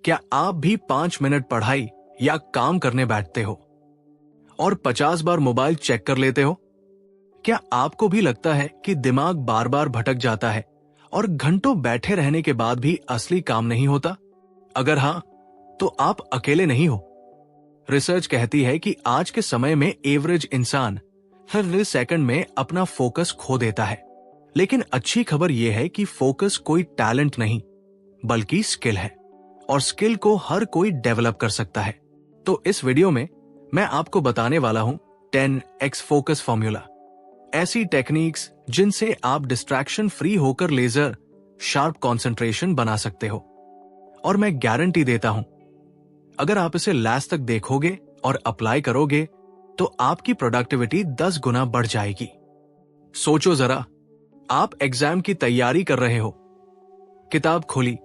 क्या आप भी 5 मिनट पढ़ाई या काम करने बैठते हो और 50 बार मोबाइल चेक कर लेते हो? क्या आपको भी लगता है कि दिमाग बार बार भटक जाता है और घंटों बैठे रहने के बाद भी असली काम नहीं होता? अगर हाँ, तो आप अकेले नहीं हो। रिसर्च कहती है कि आज के समय में एवरेज इंसान हर सेकंड में अपना फोकस खो देता है। लेकिन अच्छी खबर यह है कि फोकस कोई टैलेंट नहीं, बल्कि स्किल है, और स्किल को हर कोई डेवलप कर सकता है। तो इस वीडियो में मैं आपको बताने वाला हूं 10x फोकस फॉर्मूला, ऐसी टेक्निक्स जिनसे आप डिस्ट्रैक्शन फ्री होकर लेजर शार्प कंसंट्रेशन बना सकते हो। और मैं गारंटी देता हूं, अगर आप इसे लास्ट तक देखोगे और अप्लाई करोगे तो आपकी प्रोडक्टिविटी 10 गुना बढ़ जाएगी। सोचो जरा, आप एग्जाम की तैयारी कर रहे हो, किताब खोली,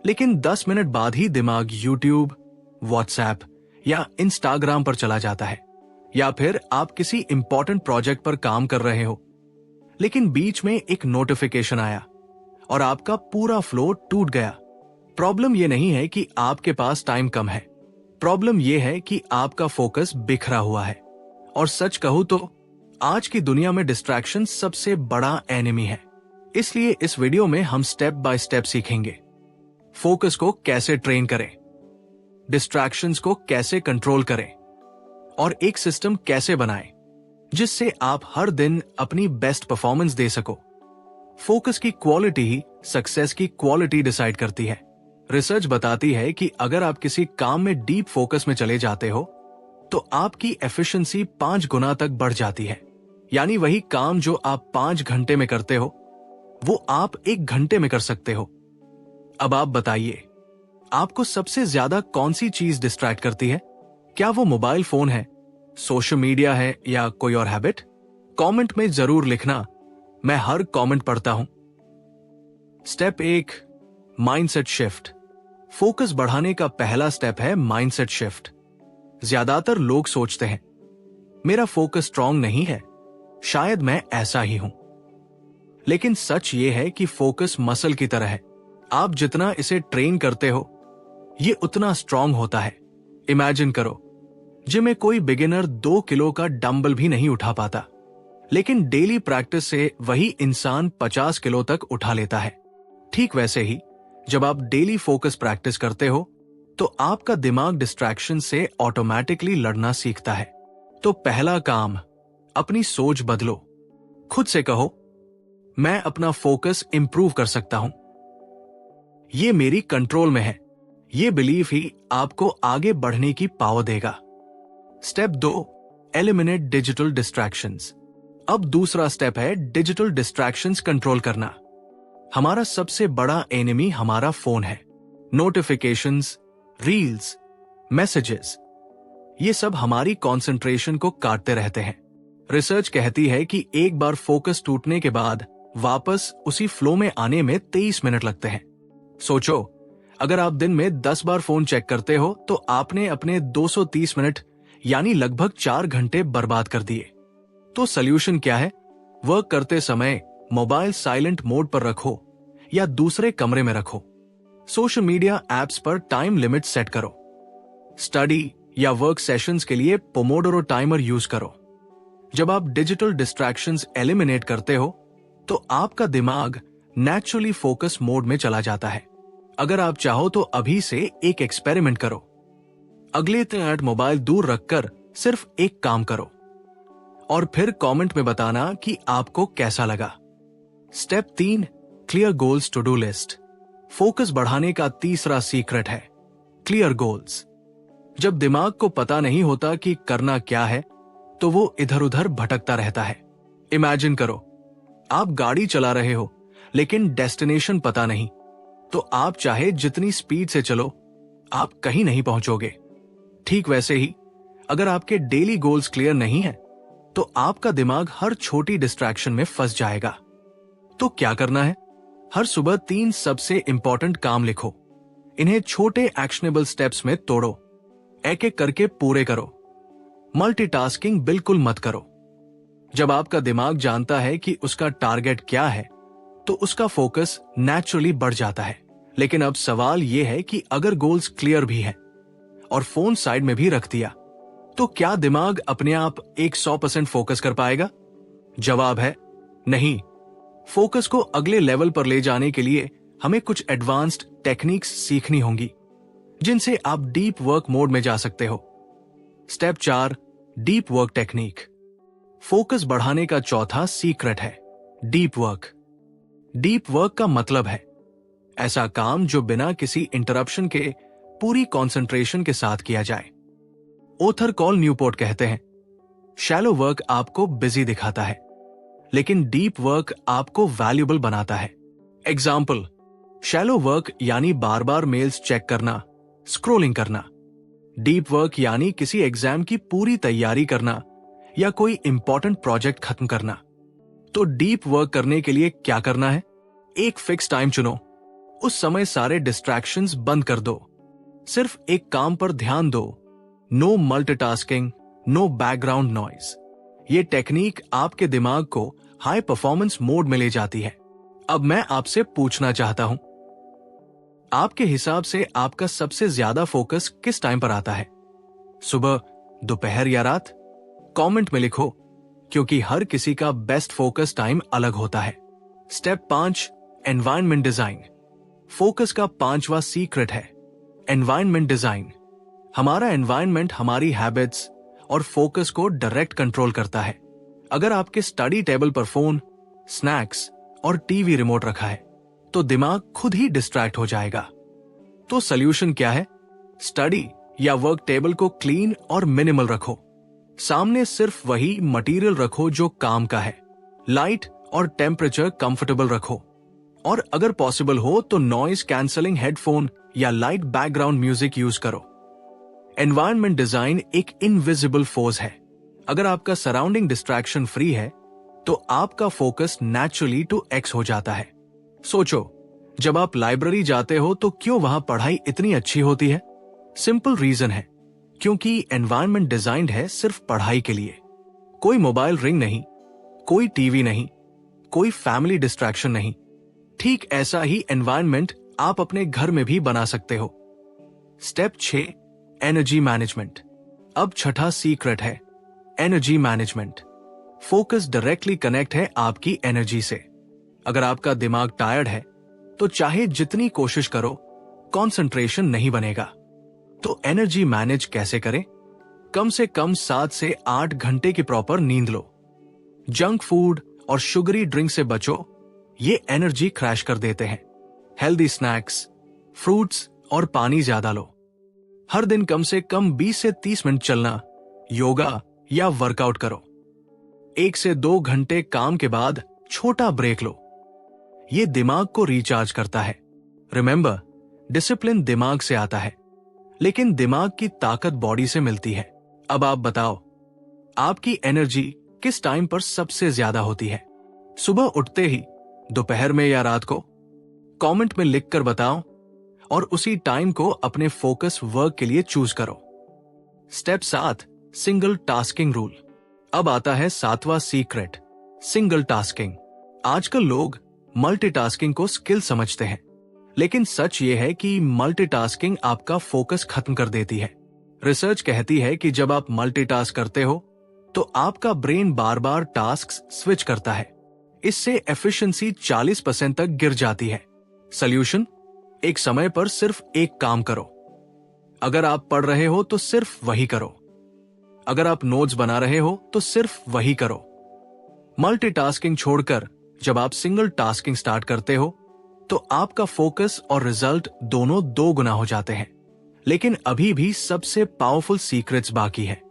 लेकिन 10 मिनट बाद ही दिमाग यूट्यूब, व्हाट्सएप या इंस्टाग्राम पर चला जाता है। या फिर आप किसी इंपॉर्टेंट प्रोजेक्ट पर काम कर रहे हो, लेकिन बीच में एक नोटिफिकेशन आया और आपका पूरा फ्लो टूट गया। प्रॉब्लम यह नहीं है कि आपके पास टाइम कम है, प्रॉब्लम यह है कि आपका फोकस बिखरा हुआ है। और सच कहूं तो आज की दुनिया में डिस्ट्रैक्शन सबसे बड़ा एनिमी है। इसलिए इस वीडियो में हम स्टेप बाय स्टेप सीखेंगे फोकस को कैसे ट्रेन करें, डिस्ट्रैक्शंस को कैसे कंट्रोल करें और एक सिस्टम कैसे बनाएं जिससे आप हर दिन अपनी बेस्ट परफॉर्मेंस दे सको। फोकस की क्वालिटी ही सक्सेस की क्वालिटी डिसाइड करती है। रिसर्च बताती है कि अगर आप किसी काम में डीप फोकस में चले जाते हो तो आपकी एफिशिएंसी 5 गुना तक बढ़ जाती है। यानी वही काम जो आप 5 घंटे में करते हो वो आप 1 घंटे में कर सकते हो। अब आप बताइए, आपको सबसे ज्यादा कौन सी चीज डिस्ट्रैक्ट करती है? क्या वो मोबाइल फोन है, सोशल मीडिया है या कोई और हैबिट? कमेंट में जरूर लिखना, मैं हर कमेंट पढ़ता हूं। Step 1, mindset shift. फोकस बढ़ाने का पहला स्टेप है माइंडसेट शिफ्ट। ज्यादातर लोग सोचते हैं, मेरा फोकस स्ट्रांग नहीं है, शायद मैं ऐसा ही हूं। लेकिन सच ये है कि फोकस मसल की तरह है, आप जितना इसे ट्रेन करते हो ये उतना स्ट्रांग होता है। इमेजिन करो, जिम में कोई बिगिनर 2 किलो का डंबल भी नहीं उठा पाता, लेकिन डेली प्रैक्टिस से वही इंसान 50 किलो तक उठा लेता है। ठीक वैसे ही जब आप डेली फोकस प्रैक्टिस करते हो तो आपका दिमाग डिस्ट्रैक्शन से ऑटोमेटिकली लड़ना सीखता है। तो पहला काम, अपनी सोच बदलो। खुद से कहो, मैं अपना फोकस इंप्रूव कर सकता हूं, ये मेरी कंट्रोल में है। ये बिलीफ ही आपको आगे बढ़ने की पावर देगा। Step 2, eliminate digital distractions. अब दूसरा स्टेप है डिजिटल डिस्ट्रैक्शंस कंट्रोल करना। हमारा सबसे बड़ा एनिमी हमारा फोन है। नोटिफिकेशंस, रील्स, मैसेजेस, ये सब हमारी कंसंट्रेशन को काटते रहते हैं। रिसर्च कहती है कि एक बार फोकस टूटने के बाद वापस उसी फ्लो में आने में 23 मिनट लगते हैं। सोचो, अगर आप दिन में 10 बार फोन चेक करते हो तो आपने अपने 230 मिनट यानी लगभग 4 घंटे बर्बाद कर दिए। तो सॉल्यूशन क्या है? वर्क करते समय मोबाइल साइलेंट मोड पर रखो या दूसरे कमरे में रखो। सोशल मीडिया एप्स पर टाइम लिमिट सेट करो। स्टडी या वर्क सेशंस के लिए पोमोडोरो टाइमर यूज करो। जब आप डिजिटल डिस्ट्रैक्शंस एलिमिनेट करते हो तो आपका दिमाग नेचुरली फोकस मोड में चला जाता है। अगर आप चाहो तो अभी से एक एक्सपेरिमेंट करो। अगले 3 मिनट मोबाइल दूर रखकर सिर्फ एक काम करो और फिर कमेंट में बताना कि आपको कैसा लगा। Step 3, clear goals to do list. Focus बढ़ाने का तीसरा सीक्रेट है क्लियर गोल्स। जब दिमाग को पता नहीं होता कि करना क्या है तो वो इधर उधर भटकता रहता है। इमेजिन करो, आप गाड़ी चला रहे हो लेकिन डेस्टिनेशन पता नहीं, तो आप चाहे जितनी स्पीड से चलो आप कहीं नहीं पहुंचोगे। ठीक वैसे ही अगर आपके डेली गोल्स क्लियर नहीं है तो आपका दिमाग हर छोटी डिस्ट्रैक्शन में फंस जाएगा। तो क्या करना है? हर सुबह 3 सबसे इंपॉर्टेंट काम लिखो। इन्हें छोटे एक्शनेबल स्टेप्स में तोड़ो, एक एक करके पूरे करो। मल्टीटास्किंग बिल्कुल मत करो। जब आपका दिमाग जानता है कि उसका टारगेट क्या है तो उसका फोकस नेचुरली बढ़ जाता है। लेकिन अब सवाल यह है कि अगर गोल्स क्लियर भी है और फोन साइड में भी रख दिया, तो क्या दिमाग अपने आप एक 100% फोकस कर पाएगा? जवाब है नहीं। फोकस को अगले लेवल पर ले जाने के लिए हमें कुछ एडवांस्ड टेक्निक्स सीखनी होंगी, जिनसे आप डीप वर्क मोड में जा सकते हो। Step 4, deep work technique. Focus बढ़ाने का चौथा सीक्रेट है डीप वर्क। डीप वर्क का मतलब है ऐसा काम जो बिना किसी इंटरप्शन के पूरी कंसंट्रेशन के साथ किया जाए। ओथर कॉल न्यूपोर्ट कहते हैं, शैलो वर्क आपको बिजी दिखाता है, लेकिन डीप वर्क आपको वैल्यूएबल बनाता है। एग्जाम्पल, शैलो वर्क यानी बार बार मेल्स चेक करना, स्क्रोलिंग करना। डीप वर्क यानी किसी एग्जाम की पूरी तैयारी करना या कोई इंपॉर्टेंट प्रोजेक्ट खत्म करना। तो डीप वर्क करने के लिए क्या करना है? एक फिक्स टाइम चुनो, उस समय सारे डिस्ट्रैक्शंस बंद कर दो, सिर्फ एक काम पर ध्यान दो। No multitasking, no background noise. ये टेक्निक आपके दिमाग को हाई परफॉर्मेंस मोड में ले जाती है। अब मैं आपसे पूछना चाहता हूं, आपके हिसाब से आपका सबसे ज्यादा फोकस किस टाइम पर आता है? सुबह, दोपहर या रात? कमेंट में लिखो, क्योंकि हर किसी का बेस्ट फोकस टाइम अलग होता है। Step 5, environment design. फोकस का 5वां सीक्रेट है एनवायरनमेंट डिजाइन। हमारा एनवायरनमेंट हमारी हैबिट्स और फोकस को डायरेक्ट कंट्रोल करता है। अगर आपके स्टडी टेबल पर फोन, स्नैक्स और टीवी रिमोट रखा है, तो दिमाग खुद ही डिस्ट्रैक्ट हो जाएगा। तो सॉल्यूशन क्या है? स्टडी या वर्क टेबल को क्लीन और मिनिमल रखो। सामने सिर्फ वही मटेरियल रखो जो काम का है। लाइट और टेम्परेचर कंफर्टेबल रखो, और अगर पॉसिबल हो तो नॉइज कैंसलिंग हेडफोन या लाइट बैकग्राउंड म्यूजिक यूज करो। एनवायरनमेंट डिजाइन एक इनविजिबल फोर्स है। अगर आपका सराउंडिंग डिस्ट्रैक्शन फ्री है, तो आपका फोकस नेचुरली टू एक्स हो जाता है। सोचो, जब आप लाइब्रेरी जाते हो तो क्यों वहां पढ़ाई इतनी अच्छी होती है? सिंपल रीजन है, क्योंकि एनवायरनमेंट डिजाइंड है सिर्फ पढ़ाई के लिए। कोई मोबाइल रिंग नहीं, कोई टीवी नहीं, कोई फैमिली डिस्ट्रैक्शन नहीं। ठीक ऐसा ही एनवायरनमेंट आप अपने घर में भी बना सकते हो। Step 6, energy management. अब छठा सीक्रेट है energy management. Focus directly connect है आपकी एनर्जी से। अगर आपका दिमाग टायर्ड है, तो चाहे जितनी कोशिश करो, कंसंट्रेशन नहीं बनेगा। तो एनर्जी मैनेज कैसे करें? कम से कम 7 से 8 घंटे की प्रॉपर नींद लो। जंक फूड और शुगरी ड्रिंक से बचो, ये एनर्जी क्रैश कर देते हैं। हेल्दी स्नैक्स, फ्रूट्स और पानी ज्यादा लो। हर दिन कम से कम 20 से 30 मिनट चलना, योगा या वर्कआउट करो। 1 से 2 घंटे काम के बाद छोटा ब्रेक लो। ये दिमाग को रिचार्ज करता है। रिमेंबर, डिसिप्लिन दिमाग से आता है, लेकिन दिमाग की ताकत बॉडी से मिलती है। अब आप बताओ, आपकी एनर्जी किस टाइम पर सबसे ज्यादा होती है? सुबह उठते ही, दोपहर में या रात को? कमेंट में लिखकर बताओ, और उसी टाइम को अपने फोकस वर्क के लिए चूज करो। Step 7, single tasking rule. अब आता है 7वां सीक्रेट, सिंगल टास्किंग। आजकल लोग मल्टीटास्किंग को स्किल समझते हैं, लेकिन सच ये है कि मल्टीटास्किंग आपका फोकस खत्म कर देती है। रिसर्च कहती है कि जब आप मल्टीटास्क करते हो, तो आपका ब्रेन बार बार टास्क्स स्विच करता है। इससे एफिशिएंसी 40% तक गिर जाती है। सॉल्यूशन, एक समय पर सिर्फ एक काम करो। अगर आप पढ़ रहे हो तो सिर्फ वही करो। अगर आप नोट्स बना रहे हो तो सिर्फ वही करो। मल्टीटास्किंग छोड़कर जब आप सिंगल टास्किंग स्टार्ट करते हो, तो आपका फोकस और रिजल्ट दोनों 2 गुना हो जाते हैं। लेकिन अभी भी सबसे पावरफुल सीक्रेट्स बाकी है।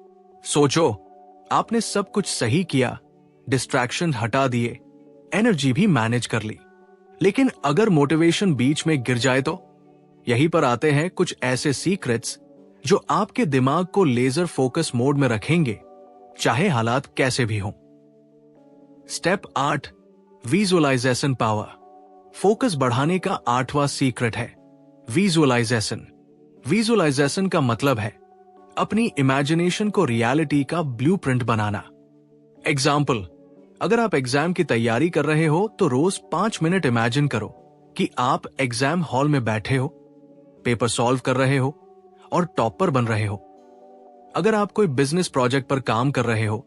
सोचो, आपने सब कुछ सही किया, डिस्ट्रैक्शन हटा दिए, एनर्जी भी मैनेज कर ली, लेकिन अगर मोटिवेशन बीच में गिर जाए तो? यहीं पर आते हैं कुछ ऐसे सीक्रेट्स जो आपके दिमाग को लेजर फोकस मोड में रखेंगे, चाहे हालात कैसे भी हों। Step 8, visualisation power. फोकस बढ़ाने का 8वां सीक्रेट है विजुअलाइजेशन। विजुअलाइजेशन का मतलब है अपनी इमेजिनेशन को रियलिटी का ब्लूप्रिंट बनाना। एग्जाम्पल, अगर आप एग्जाम की तैयारी कर रहे हो तो रोज 5 मिनट इमेजिन करो कि आप एग्जाम हॉल में बैठे हो, पेपर सॉल्व कर रहे हो और टॉपर बन रहे हो। अगर आप कोई बिजनेस प्रोजेक्ट पर काम कर रहे हो,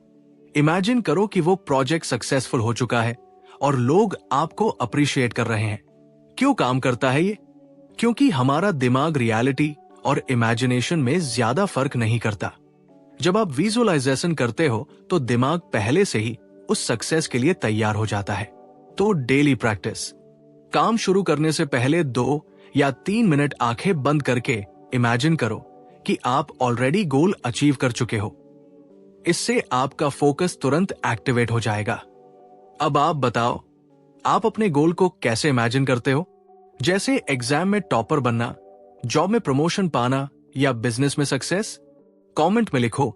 इमेजिन करो कि वो प्रोजेक्ट सक्सेसफुल हो चुका है और लोग आपको अप्रिशिएट कर रहे हैं। क्यों काम करता है ये? क्योंकि हमारा दिमाग रियलिटी और इमेजिनेशन में ज्यादा फर्क नहीं करता। जब आप विजुअलाइजेशन करते हो तो दिमाग पहले से ही उस सक्सेस के लिए तैयार हो जाता है। तो डेली प्रैक्टिस। काम शुरू करने से पहले 2 या 3 मिनट आंखें बंद करके इमेजिन करो कि आप ऑलरेडी गोल अचीव कर चुके हो। इससे आपका फोकस तुरंत एक्टिवेट हो जाएगा। अब आप बताओ, आप अपने गोल को कैसे इमेजिन करते हो? जैसे एग्जाम में टॉपर बनना, जॉब में प्रमोशन पाना या बिजनेस में सक्सेस? कमेंट में लिखो।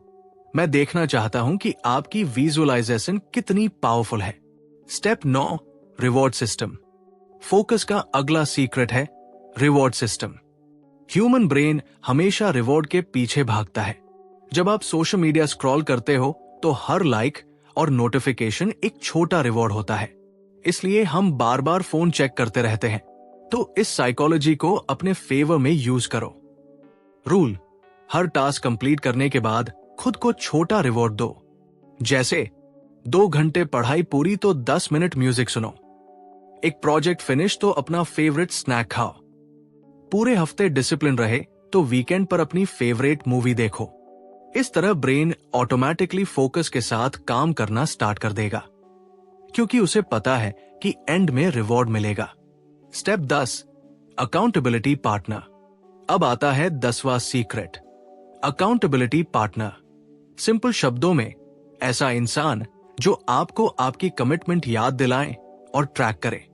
मैं देखना चाहता हूं कि आपकी विजुअलाइजेशन कितनी पावरफुल है। Step 9, reward system. फोकस का अगला सीक्रेट है रिवॉर्ड सिस्टम। ह्यूमन ब्रेन हमेशा रिवॉर्ड के पीछे भागता है। जब आप सोशल मीडिया स्क्रॉल करते हो तो हर लाइक और नोटिफिकेशन एक छोटा रिवॉर्ड होता है, इसलिए हम बार बार फोन चेक करते रहते हैं। तो इस साइकोलॉजी को अपने फेवर में यूज करो। रूल: हर टास्क कंप्लीट करने के बाद खुद को छोटा रिवॉर्ड दो। जैसे 2 घंटे पढ़ाई पूरी तो 10 मिनट म्यूजिक सुनो। एक प्रोजेक्ट फिनिश तो अपना फेवरेट स्नैक खाओ। पूरे हफ्ते डिसिप्लिन रहे तो वीकेंड पर अपनी फेवरेट मूवी देखो। इस तरह ब्रेन ऑटोमेटिकली फोकस के साथ काम करना स्टार्ट कर देगा, क्योंकि उसे पता है कि एंड में रिवॉर्ड मिलेगा। Step 10, accountability partner. अब आता है 10वां सीक्रेट, अकाउंटेबिलिटी पार्टनर। सिंपल शब्दों में, ऐसा इंसान जो आपको आपकी कमिटमेंट याद दिलाए और ट्रैक करे।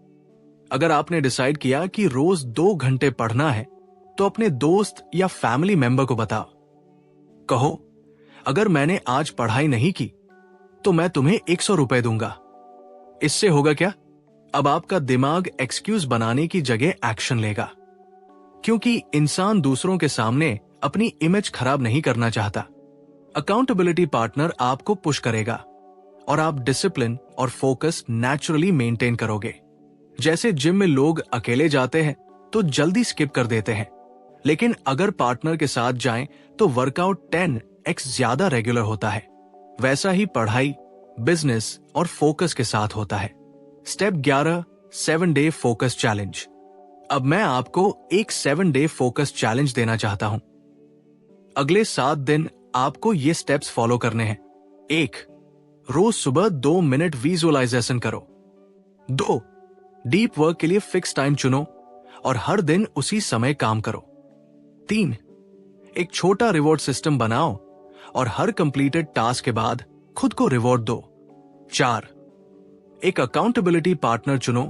अगर आपने डिसाइड किया कि रोज 2 घंटे पढ़ना है, तो अपने दोस्त या फैमिली मेंबर को बताओ। कहो, अगर मैंने आज पढ़ाई नहीं की तो मैं तुम्हें 100 रुपए दूंगा। इससे होगा क्या? अब आपका दिमाग एक्सक्यूज बनाने की जगह एक्शन लेगा, क्योंकि इंसान दूसरों के सामने अपनी इमेज खराब नहीं करना चाहता। अकाउंटेबिलिटी पार्टनर आपको पुश करेगा और आप डिसिप्लिन और फोकस नेचुरली मेंटेन करोगे। जैसे जिम में लोग अकेले जाते हैं तो जल्दी स्किप कर देते हैं, लेकिन अगर पार्टनर के साथ जाएं तो वर्कआउट 10x ज्यादा रेगुलर होता है। वैसा ही पढ़ाई, बिजनेस और फोकस के साथ होता है। Step 11, 7 day focus challenge. अब मैं आपको एक 7 डे फोकस चैलेंज देना चाहता हूं। अगले 7 दिन आपको ये स्टेप्स फॉलो करने हैं। 1, रोज सुबह 2 मिनट विजुअलाइजेशन करो। 2, डीप वर्क के लिए फिक्स टाइम चुनो और हर दिन उसी समय काम करो। 3, एक छोटा रिवॉर्ड सिस्टम बनाओ और हर कंप्लीटेड टास्क के बाद खुद को रिवॉर्ड दो। 4, एक अकाउंटेबिलिटी पार्टनर चुनो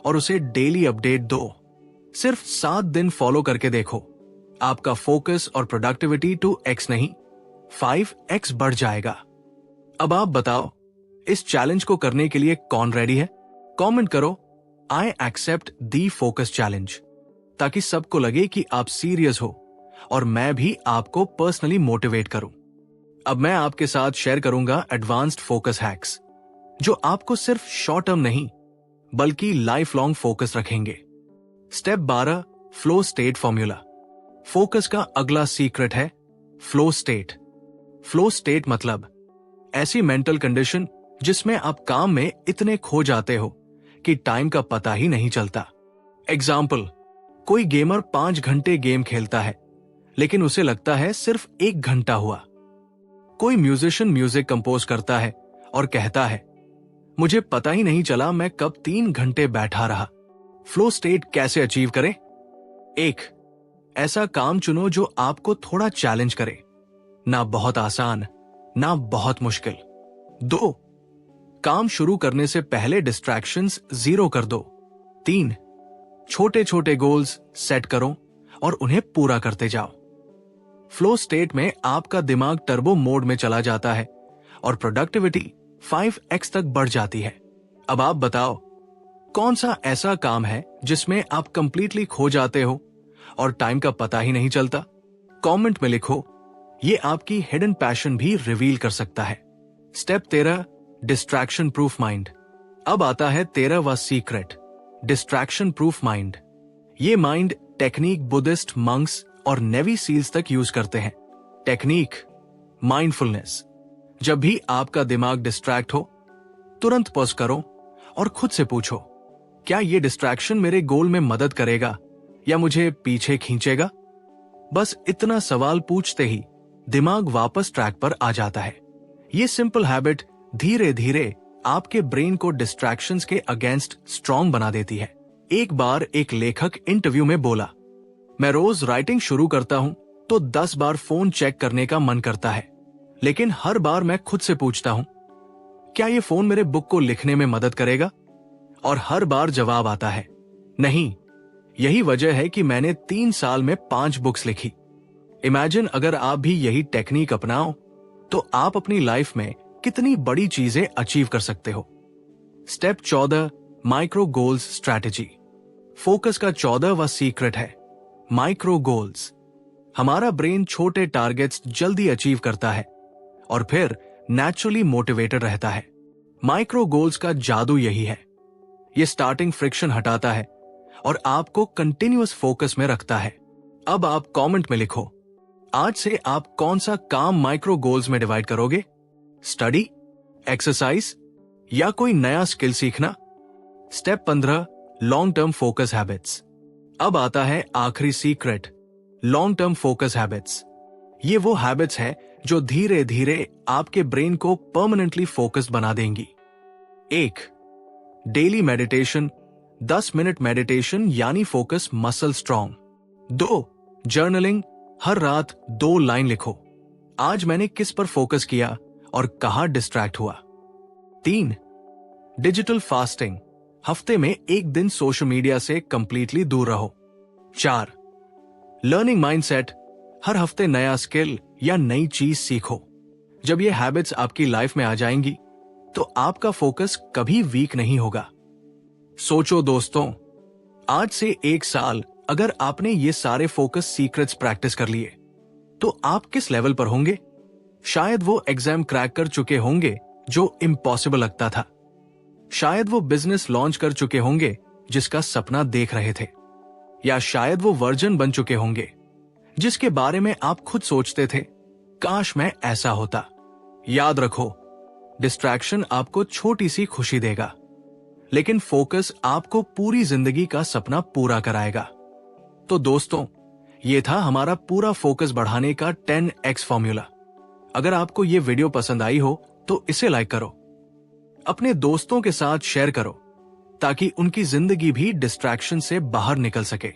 और उसे डेली अपडेट दो। सिर्फ 7 दिन फॉलो करके देखो, आपका फोकस और प्रोडक्टिविटी 2x नहीं 5x बढ़ जाएगा। अब आप बताओ, इस चैलेंज को करने के लिए कौन रेडी है? कमेंट करो, I accept the focus challenge, ताकि सबको लगे कि आप सीरियस हो और मैं भी आपको पर्सनली मोटिवेट करूं। अब मैं आपके साथ शेयर करूंगा एडवांस्ड फोकस हैक्स, जो आपको सिर्फ शॉर्ट टर्म नहीं बल्कि लाइफ लॉन्ग फोकस रखेंगे। Step 12, flow state formula. Focus का अगला सीक्रेट है फ्लो स्टेट। फ्लो स्टेट मतलब ऐसी मेंटल कंडीशन जिसमें आप काम में इतने खो जाते हो कि टाइम का पता ही नहीं चलता। एग्जाम्पल, कोई गेमर 5 घंटे गेम खेलता है, लेकिन उसे लगता है सिर्फ 1 घंटा हुआ। कोई म्यूजिशियन म्यूजिक कंपोज करता है और कहता है, मुझे पता ही नहीं चला मैं कब 3 घंटे बैठा रहा। फ्लो स्टेट कैसे अचीव करें? 1, ऐसा काम चुनो जो आपको थोड़ा चैलेंज करे, ना बहुत आसान ना बहुत मुश्किल। 2, काम शुरू करने से पहले डिस्ट्रैक्शंस 0 कर दो। 3, छोटे छोटे गोल्स सेट करो और उन्हें पूरा करते जाओ। फ्लो स्टेट में आपका दिमाग टर्बो मोड में चला जाता है और प्रोडक्टिविटी 5x तक बढ़ जाती है। अब आप बताओ, कौन सा ऐसा काम है जिसमें आप कंप्लीटली खो जाते हो और टाइम का पता ही नहीं चलता? कमेंट में लिखो, ये आपकी हिडन पैशन भी रिवील कर सकता है। Step 13, distraction proof mind. अब आता है 13वां सीक्रेट, डिस्ट्रैक्शन प्रूफ माइंड। ये माइंड टेक्निक बुद्धिस्ट मंक्स और नेवी सील्स तक यूज करते हैं। Technique mindfulness. जब भी आपका दिमाग डिस्ट्रैक्ट हो, तुरंत पॉज करो और खुद से पूछो, क्या ये डिस्ट्रैक्शन मेरे गोल में मदद करेगा या मुझे पीछे खींचेगा? बस इतना सवाल पूछते ही दिमाग वापस ट्रैक पर आ जाता है। ये सिंपल हैबिट धीरे धीरे आपके ब्रेन को डिस्ट्रैक्शंस के अगेंस्ट स्ट्रांग बना देती है। एक बार एक लेखक इंटरव्यू में बोला, मैं रोज राइटिंग शुरू करता हूं तो 10 बार फोन चेक करने का मन करता है, लेकिन हर बार मैं खुद से पूछता हूं, क्या ये फोन मेरे बुक को लिखने में मदद करेगा? और हर बार जवाब आता है, नहीं। यही वजह है कि मैंने 3 साल में 5 बुक्स लिखी। इमेजिन अगर आप भी यही टेक्निक अपनाओ तो आप अपनी लाइफ में कितनी बड़ी चीजें अचीव कर सकते हो। Step 14, micro goals strategy. Focus का 14वां सीक्रेट है माइक्रो गोल्स। हमारा ब्रेन छोटे टारगेट्स जल्दी अचीव करता है और फिर नेचुरली मोटिवेटेड रहता है। माइक्रो गोल्स का जादू यही है, ये स्टार्टिंग फ्रिक्शन हटाता है और आपको कंटिन्यूअस फोकस में रखता है। अब आप कमेंट में लिखो, आज से आप कौन सा काम माइक्रो गोल्स में डिवाइड करोगे? स्टडी, एक्सरसाइज या कोई नया स्किल सीखना? Step 15, long term focus habits. अब आता है आखिरी secret, long term focus habits. ये वो हैबिट्स है जो धीरे धीरे आपके ब्रेन को परमानेंटली फोकस्ड बना देंगी। 1, डेली मेडिटेशन, 10 मिनट मेडिटेशन यानी फोकस मसल स्ट्रांग। 2, जर्नलिंग, हर रात 2 लाइन लिखो, आज मैंने किस पर फोकस किया और कहां डिस्ट्रैक्ट हुआ। 3, डिजिटल फास्टिंग, हफ्ते में 1 दिन सोशल मीडिया से कंप्लीटली दूर रहो। 4, लर्निंग माइंडसेट, हर हफ्ते नया स्किल या नई चीज सीखो। जब ये हैबिट्स आपकी लाइफ में आ जाएंगी तो आपका फोकस कभी वीक नहीं होगा। सोचो दोस्तों, आज से 1 साल अगर आपने ये सारे फोकस सीक्रेट्स प्रैक्टिस कर लिए तो आप किस लेवल पर होंगे? शायद वो एग्जाम क्रैक कर चुके होंगे जो इम्पॉसिबल लगता था। शायद वो बिजनेस लॉन्च कर चुके होंगे जिसका सपना देख रहे थे। या शायद वो वर्जन बन चुके होंगे जिसके बारे में आप खुद सोचते थे, काश मैं ऐसा होता। याद रखो, डिस्ट्रैक्शन आपको छोटी सी खुशी देगा, लेकिन फोकस आपको पूरी जिंदगी का सपना पूरा कराएगा। तो दोस्तों, ये था हमारा पूरा फोकस बढ़ाने का 10x फॉर्मूला। अगर आपको ये वीडियो पसंद आई हो तो इसे लाइक करो, अपने दोस्तों के साथ शेयर करो ताकि उनकी जिंदगी भी डिस्ट्रैक्शन से बाहर निकल सके।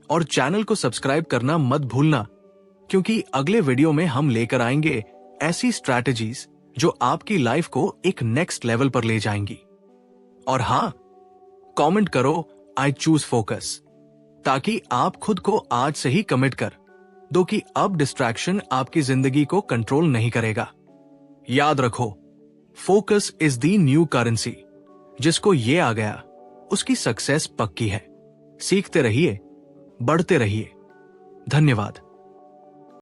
और चैनल को सब्सक्राइब करना मत भूलना, क्योंकि अगले वीडियो में हम लेकर आएंगे ऐसी स्ट्रैटेजीज जो आपकी लाइफ को एक नेक्स्ट लेवल पर ले जाएंगी। और हां, कमेंट करो आई चूज फोकस, ताकि आप खुद को आज से ही कमिट कर दो कि अब डिस्ट्रैक्शन आपकी जिंदगी को कंट्रोल नहीं करेगा। याद रखो, focus is the new currency. जिसको ये आ गया उसकी सक्सेस पक्की है। सीखते रहिए, बढ़ते रहिए। धन्यवाद।